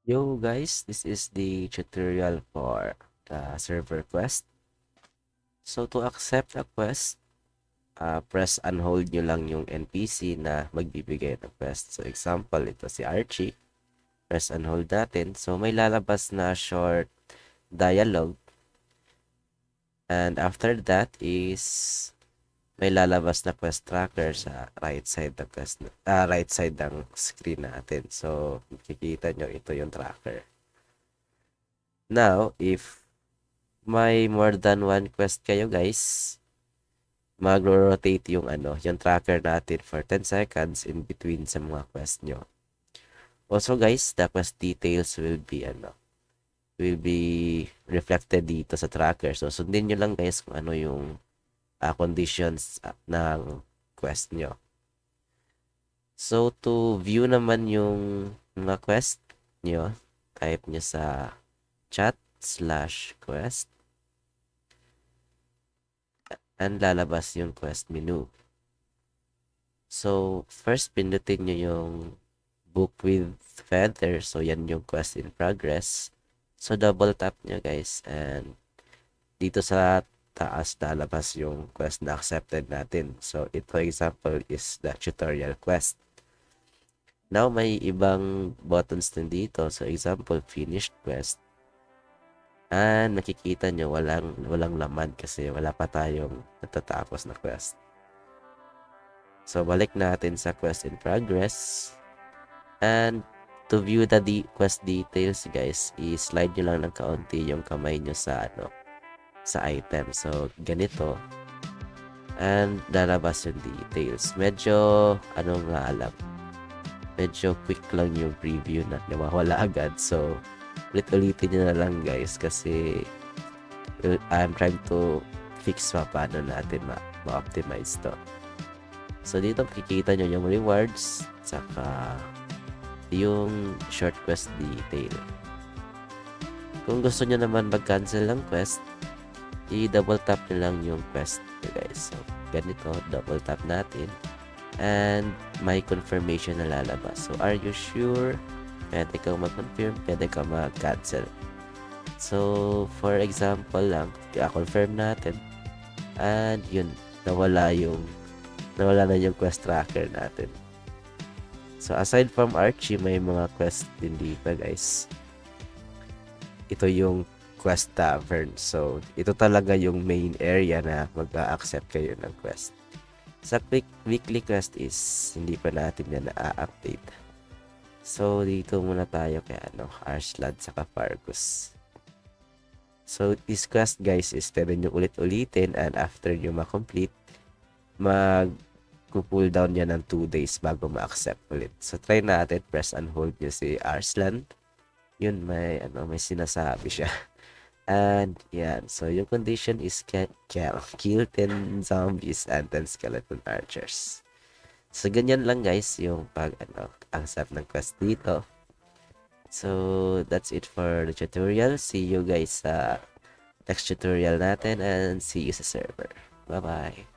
Yo guys, this is the tutorial for the server quest. So to accept a quest, press and hold nyo lang yung NPC na magbibigay ng quest. So example, ito si Archie. Press and hold natin. So may lalabas na short dialogue. And after that is may lalabas na quest tracker sa right side ng right side ng screen natin. So makikita nyo ito yung tracker. Now, if may more than one quest kayo guys, magro-rotate yung yung tracker natin for 10 seconds in between sa mga quest nyo. Also guys, the quest details will be reflected dito sa tracker. So sundin nyo lang guys kung ano yung conditions ng quest nyo. So to view naman yung mga quest nyo, type nyo sa chat/quest and lalabas yung quest menu. So, first pindutin nyo yung book with feather. So, yan yung quest in progress. So, double tap nyo guys. And dito sa taas lalabas yung quest na accepted natin. So, ito example is the tutorial quest. Now, may ibang buttons din dito. So, example, finished quest. And makikita nyo walang laman kasi wala pa tayong natatapos na quest. So balik natin sa quest in progress. And to view the quest details guys, i-slide nyo lang ng kaunti yung kamay nyo sa sa item. So ganito. And lalabas yung details. Medyo medyo quick lang yung preview na nawawala agad. So ulit-ulitin nyo na lang guys kasi I'm trying to fix paano natin ma-optimize to. So dito makikita nyo yung rewards saka yung short quest detail. Kung gusto nyo naman mag-cancel ng quest, i-double tap nyo lang yung quest guys. So ganito, double tap natin and may confirmation na lalabas. So are you sure? Pwede kang mag-confirm, pwede kang mag-cancel. So, for example lang, confirm natin. And yun, nawala na yung quest tracker natin. So, aside from Archie, may mga quest din dito guys. Ito yung quest tavern. So, ito talaga yung main area na mag-a-accept kayo ng quest. Sa weekly quest is, hindi pa natin yan na-update. So, dito muna tayo kay Arslan saka Fargus. So, this quest guys is pwede nyo ulit-ulitin and after nyo ma-complete, mag-cool down yan ng 2 days bago ma-accept ulit. So, try natin. Press and hold nyo si Arslan. Yun, may sinasabi siya. And, yan. So, yung condition is kill 10 zombies and 10 skeleton archers. So, ganyan lang guys yung accept ng quest dito. So, that's it for the tutorial. See you guys sa next tutorial natin and see you sa server. Bye-bye!